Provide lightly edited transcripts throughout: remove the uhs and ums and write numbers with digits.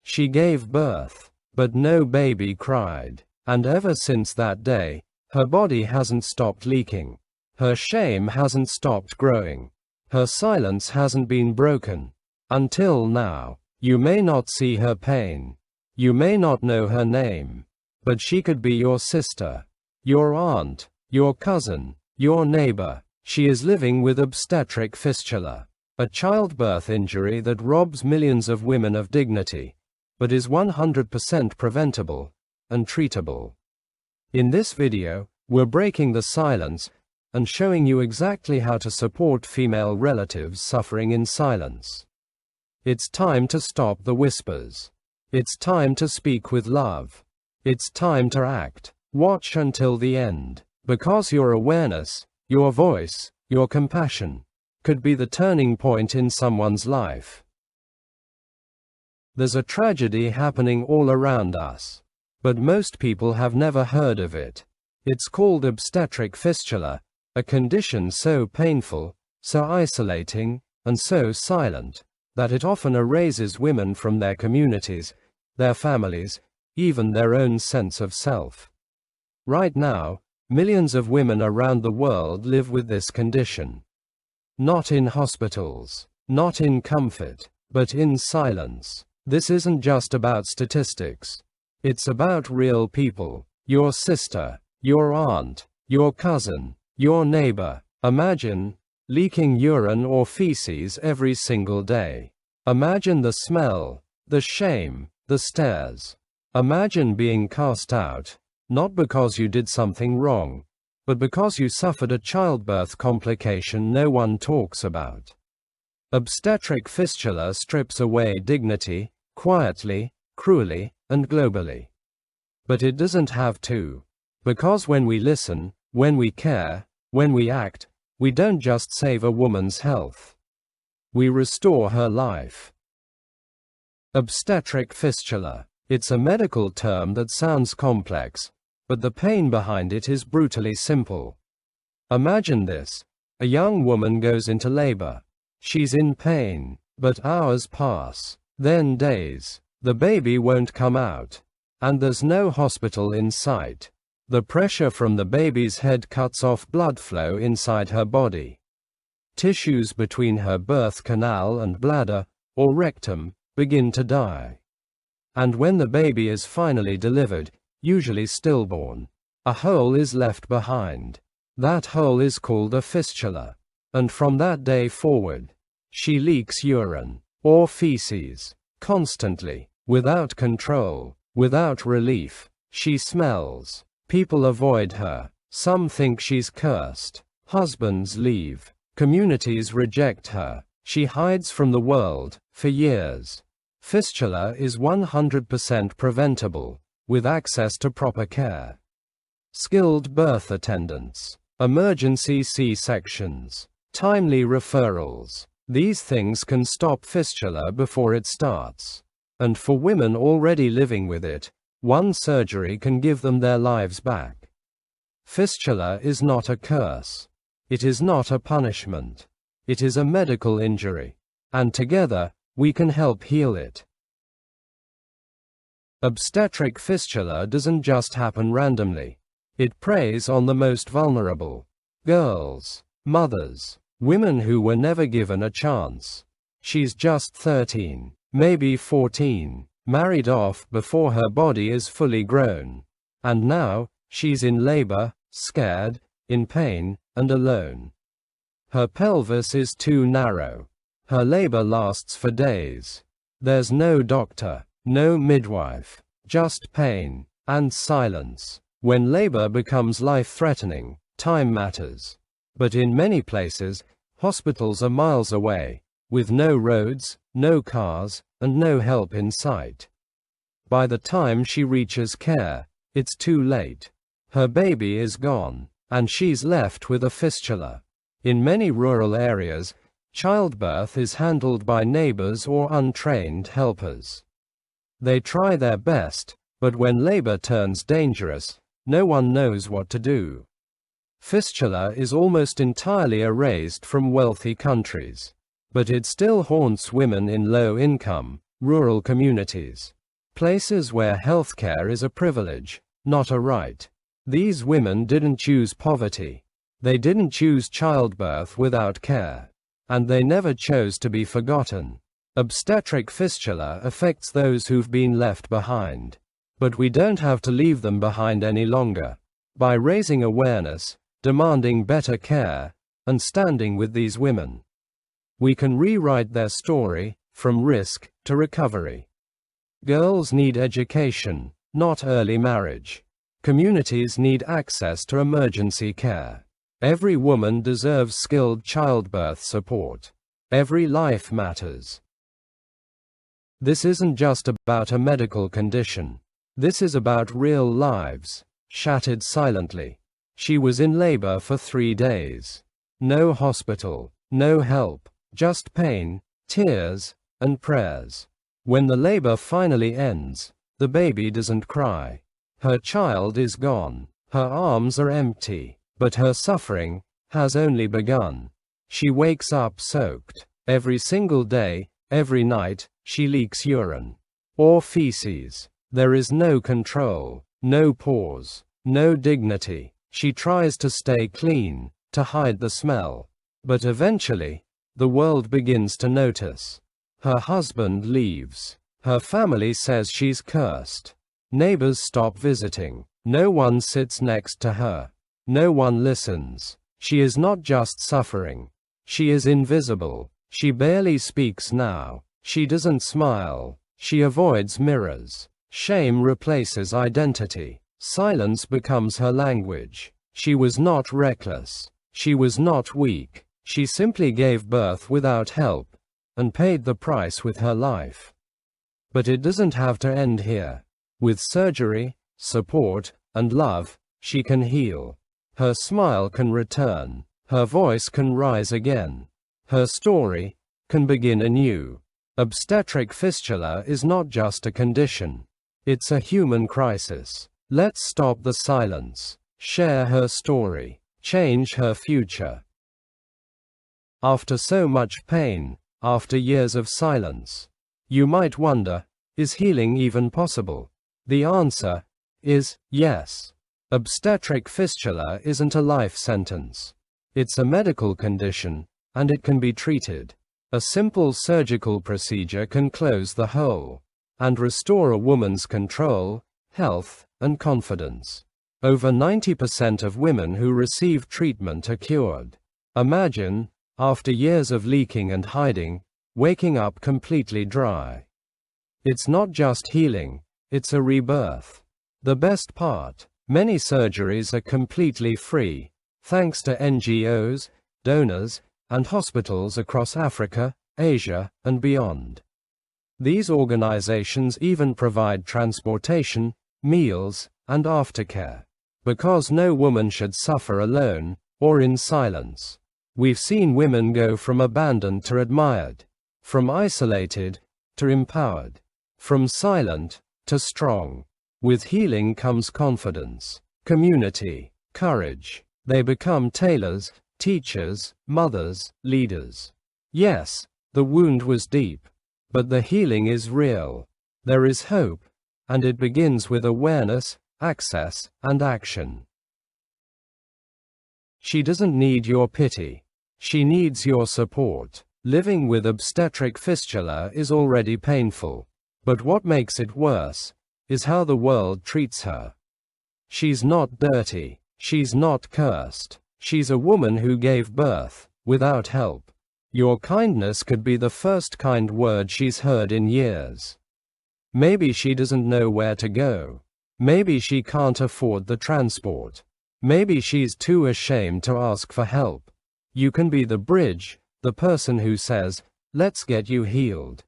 She gave birth, but no baby cried. And ever since that day, her body hasn't stopped leaking. Her shame hasn't stopped growing. Her silence hasn't been broken. Until now. You may not see her pain. You may not know her name. But she could be your sister, your aunt, your cousin, your neighbor. She is living with obstetric fistula, a childbirth injury that robs millions of women of dignity, but is 100% preventable and treatable. In this video, we're breaking the silence and showing you exactly how to support female relatives suffering in silence. It's time to stop the whispers. It's time to speak with love. It's time to act. Watch until the end, because your awareness, your voice, your compassion could be the turning point in someone's life. There's a tragedy happening all around us, but most people have never heard of it. It's called obstetric fistula, a condition so painful, so isolating, and so silent, that it often erases women from their communities, their families, even their own sense of self. Right now, millions of women around the world live with this condition. Not in hospitals, not in comfort, but in silence. This isn't just about statistics. It's about real people. Your sister, your aunt, your cousin, your neighbor. Imagine leaking urine or feces every single day. Imagine the smell, the shame, the stares. Imagine being cast out, not because you did something wrong, but because you suffered a childbirth complication no one talks about. Obstetric fistula strips away dignity, quietly, cruelly, and globally. But it doesn't have to. Because when we listen, when we care, when we act, we don't just save a woman's health. We restore her life. Obstetric fistula. It's a medical term that sounds complex, but the pain behind it is brutally simple. Imagine this. A young woman goes into labor. She's in pain, but hours pass, then days. The baby won't come out, and there's no hospital in sight. The pressure from the baby's head cuts off blood flow inside her body. Tissues between her birth canal and bladder, or rectum, begin to die. And when the baby is finally delivered, usually stillborn, a hole is left behind. That hole is called a fistula. And from that day forward, she leaks urine, or feces, constantly, without control, without relief. She smells. People avoid her. Some think she's cursed. Husbands leave. Communities reject her. She hides from the world, for years. Fistula is 100% preventable, with access to proper care. Skilled birth attendants, emergency C-sections, timely referrals. These things can stop fistula before it starts. And for women already living with it, one surgery can give them their lives back. Fistula is not a curse. It is not a punishment. It is a medical injury. And together, we can help heal it. Obstetric fistula doesn't just happen randomly. It preys on the most vulnerable. Girls, mothers, women who were never given a chance. She's just 13, maybe 14, married off before her body is fully grown. And now, she's in labor, scared, in pain, and alone. Her pelvis is too narrow. Her labor lasts for days. There's no doctor, no midwife, just pain and silence. When labor becomes life-threatening, time matters. But in many places, hospitals are miles away, with no roads, no cars, and no help in sight. By the time she reaches care, it's too late. Her baby is gone, and she's left with a fistula. In many rural areas, childbirth is handled by neighbors or untrained helpers. They try their best, but when labor turns dangerous, no one knows what to do. Fistula is almost entirely erased from wealthy countries, but it still haunts women in low-income, rural communities. Places where healthcare is a privilege, not a right. These women didn't choose poverty. They didn't choose childbirth without care. And they never chose to be forgotten. Obstetric fistula affects those who've been left behind. But we don't have to leave them behind any longer. By raising awareness, demanding better care, and standing with these women, we can rewrite their story, from risk to recovery. Girls need education, not early marriage. Communities need access to emergency care. Every woman deserves skilled childbirth support. Every life matters. This isn't just about a medical condition. This is about real lives, shattered silently. She was in labor for 3 days. No hospital, no help, just pain, tears, and prayers. When the labor finally ends, the baby doesn't cry. Her child is gone. Her arms are empty. But her suffering has only begun. She wakes up soaked. Every single day, every night, she leaks urine or feces. There is no control, no pause, no dignity. She tries to stay clean, to hide the smell. But eventually, the world begins to notice. Her husband leaves. Her family says she's cursed. Neighbors stop visiting. No one sits next to her. No one listens. She is not just suffering. She is invisible. She barely speaks now. She doesn't smile. She avoids mirrors. Shame replaces identity. Silence becomes her language. She was not reckless. She was not weak. She simply gave birth without help, and paid the price with her life. But it doesn't have to end here. With surgery, support, and love, she can heal. Her smile can return. Her voice can rise again. Her story can begin anew. Obstetric fistula is not just a condition. It's a human crisis. Let's stop the silence. Share her story. Change her future. After so much pain, after years of silence, you might wonder, is healing even possible? The answer is yes. Obstetric fistula isn't a life sentence. It's a medical condition, and it can be treated. A simple surgical procedure can close the hole and restore a woman's control, health, and confidence. Over 90% of women who receive treatment are cured. Imagine, after years of leaking and hiding, waking up completely dry. It's not just healing, it's a rebirth. The best part, many surgeries are completely free, thanks to NGOs, donors, and hospitals across Africa, Asia, and beyond. These organizations even provide transportation, meals, and aftercare. Because no woman should suffer alone, or in silence. We've seen women go from abandoned to admired, from isolated to empowered, from silent to strong. With healing comes confidence, community, courage. They become tailors, teachers, mothers, leaders. Yes, the wound was deep, but the healing is real. There is hope, and it begins with awareness, access, and action. She doesn't need your pity. She needs your support. Living with obstetric fistula is already painful. But what makes it worse is how the world treats her. She's not dirty. She's not cursed. She's a woman who gave birth, without help. Your kindness could be the first kind word she's heard in years. Maybe she doesn't know where to go. Maybe she can't afford the transport. Maybe she's too ashamed to ask for help. You can be the bridge, the person who says, "Let's get you healed."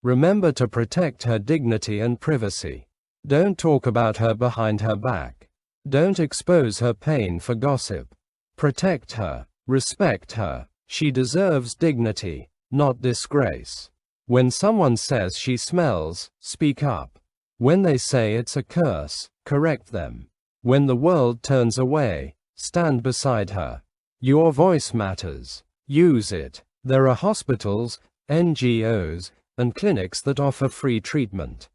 Remember to protect her dignity and privacy. Don't talk about her behind her back. Don't expose her pain for gossip. Protect her. Respect her. She deserves dignity, not disgrace. When someone says she smells, speak up. When they say it's a curse, correct them. When the world turns away, stand beside her. Your voice matters. Use it. There are hospitals, NGOs, and clinics that offer free treatment.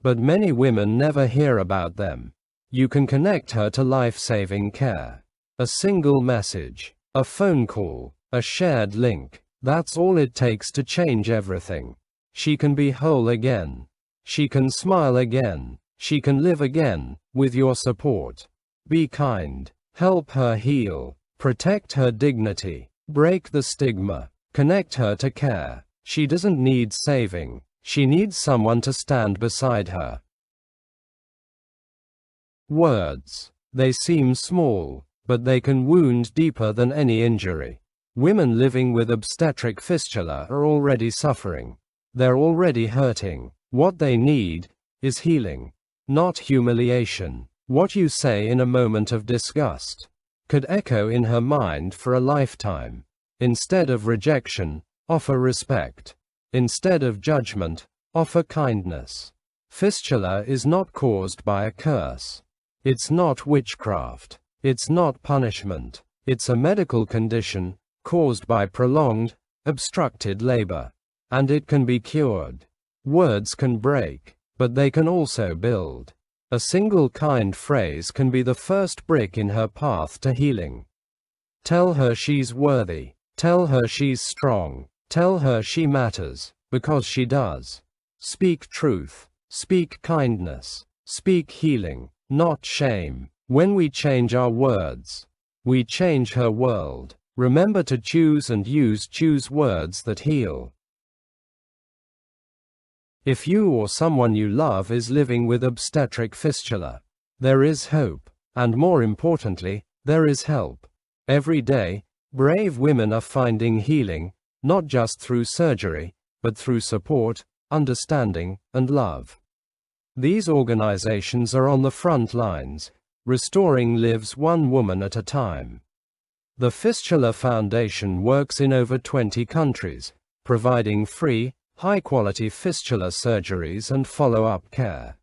But many women never hear about them. You can connect her to life-saving care. A single message, a phone call, a shared link. That's all it takes to change everything. She can be whole again. She can smile again. She can live again, with your support. Be kind. Help her heal. Protect her dignity. Break the stigma. Connect her to care. She doesn't need saving. She needs someone to stand beside her. Words. They seem small, but they can wound deeper than any injury. Women living with obstetric fistula are already suffering. They're already hurting. What they need is healing, not humiliation. What you say in a moment of disgust could echo in her mind for a lifetime. Instead of rejection, offer respect. Instead of judgment, offer kindness. Fistula is not caused by a curse. It's not witchcraft. It's not punishment. It's a medical condition caused by prolonged, obstructed labor. And it can be cured. Words can break, but they can also build. A single kind phrase can be the first brick in her path to healing. Tell her she's worthy. Tell her she's strong. Tell her she matters, because she does. Speak truth. Speak kindness. Speak healing, not shame. When we change our words, we change her world. Remember to choose words that heal. If you or someone you love is living with obstetric fistula, there is hope, and more importantly, there is help. Every day, brave women are finding healing, not just through surgery, but through support, understanding, and love. These organizations are on the front lines, restoring lives one woman at a time. The Fistula Foundation works in over 20 countries, providing free, high-quality fistula surgeries and follow-up care.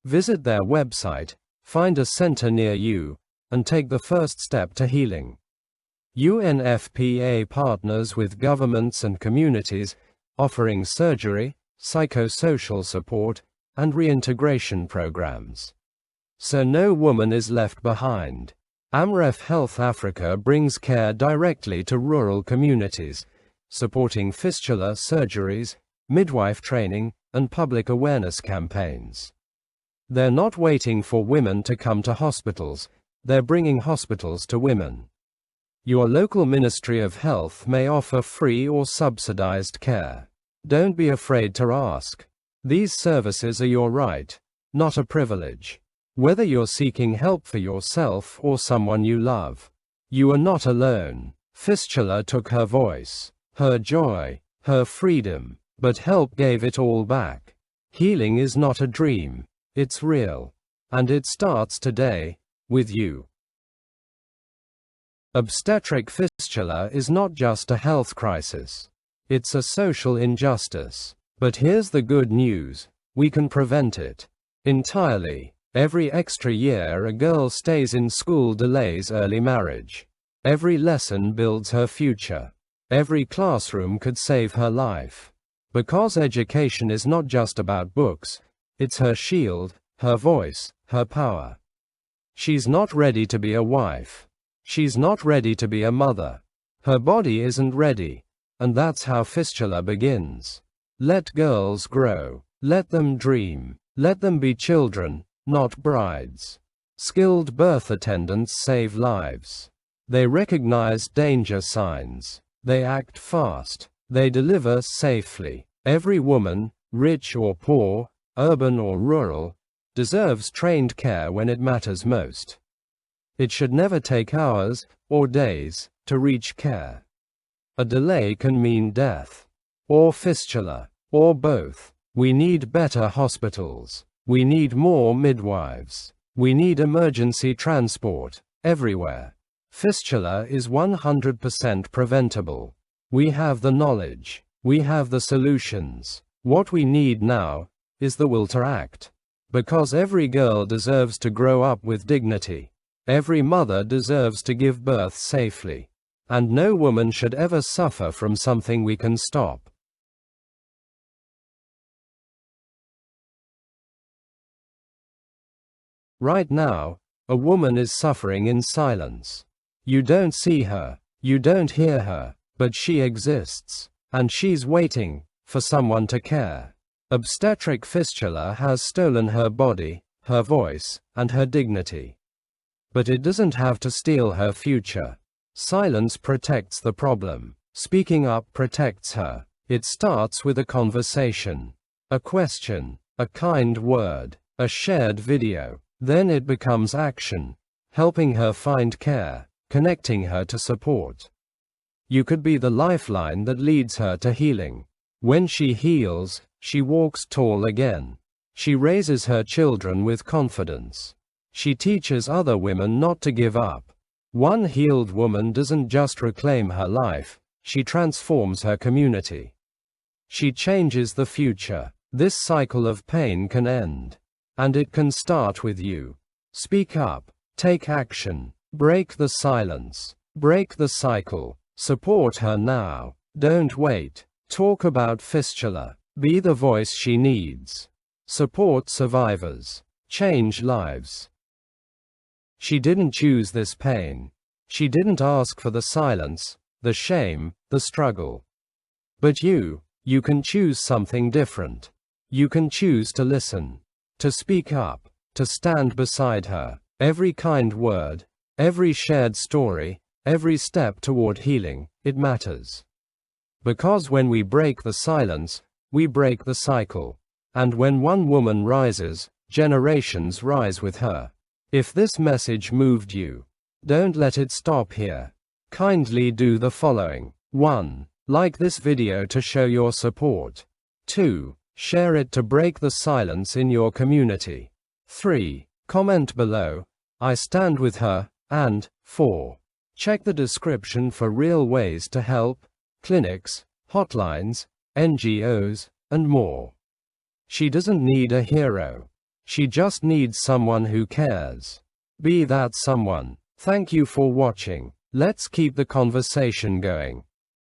Visit their website, find a center near you, and take the first step to healing. UNFPA partners with governments and communities, offering surgery, psychosocial support, and reintegration programs. So no woman is left behind. AMREF Health Africa brings care directly to rural communities, supporting fistula surgeries, midwife training, and public awareness campaigns. They're not waiting for women to come to hospitals, they're bringing hospitals to women. Your local Ministry of Health may offer free or subsidized care. Don't be afraid to ask. These services are your right, not a privilege. Whether you're seeking help for yourself or someone you love, you are not alone. Fistula took her voice, her joy, her freedom, but help gave it all back. Healing is not a dream, it's real. And it starts today, with you. Obstetric fistula is not just a health crisis. It's a social injustice. But here's the good news, we can prevent it. Entirely. Every extra year a girl stays in school delays early marriage. Every lesson builds her future. Every classroom could save her life. Because education is not just about books, it's her shield, her voice, her power. She's not ready to be a wife. She's not ready to be a mother. Her body isn't ready. And that's how fistula begins. Let girls grow. Let them dream. Let them be children, not brides. Skilled birth attendants save lives. They recognize danger signs. They act fast. They deliver safely. Every woman, rich or poor, urban or rural, deserves trained care when it matters most. It should never take hours, or days, to reach care. A delay can mean death. Or fistula. Or both. We need better hospitals. We need more midwives. We need emergency transport, everywhere. Fistula is 100% preventable. We have the knowledge. We have the solutions. What we need now is the will to act. Because every girl deserves to grow up with dignity. Every mother deserves to give birth safely. And no woman should ever suffer from something we can stop. Right now, a woman is suffering in silence. You don't see her, you don't hear her, but she exists, and she's waiting for someone to care. Obstetric fistula has stolen her body, her voice, and her dignity. But it doesn't have to steal her future. Silence protects the problem. Speaking up protects her. It starts with a conversation, a question, a kind word, a shared video. Then it becomes action, helping her find care, connecting her to support. You could be the lifeline that leads her to healing. When she heals, she walks tall again. She raises her children with confidence. She teaches other women not to give up. One healed woman doesn't just reclaim her life, she transforms her community. She changes the future. This cycle of pain can end. And it can start with you. Speak up. Take action. Break the silence. Break the cycle. Support her now. Don't wait. Talk about fistula. Be the voice she needs. Support survivors. Change lives. She didn't choose this pain. She didn't ask for the silence, the shame, the struggle. But you can choose something different. You can choose to listen, to speak up, to stand beside her. Every kind word, every shared story, every step toward healing, it matters. Because when we break the silence, we break the cycle. And when one woman rises, generations rise with her. If this message moved you, don't let it stop here. Kindly do the following. 1. Like this video to show your support. 2. Share it to break the silence in your community. 3. Comment below, I stand with her, and 4. Check the description for real ways to help, clinics, hotlines, NGOs, and more. She doesn't need a hero. She just needs someone who cares. Be that someone. Thank you for watching. Let's keep the conversation going.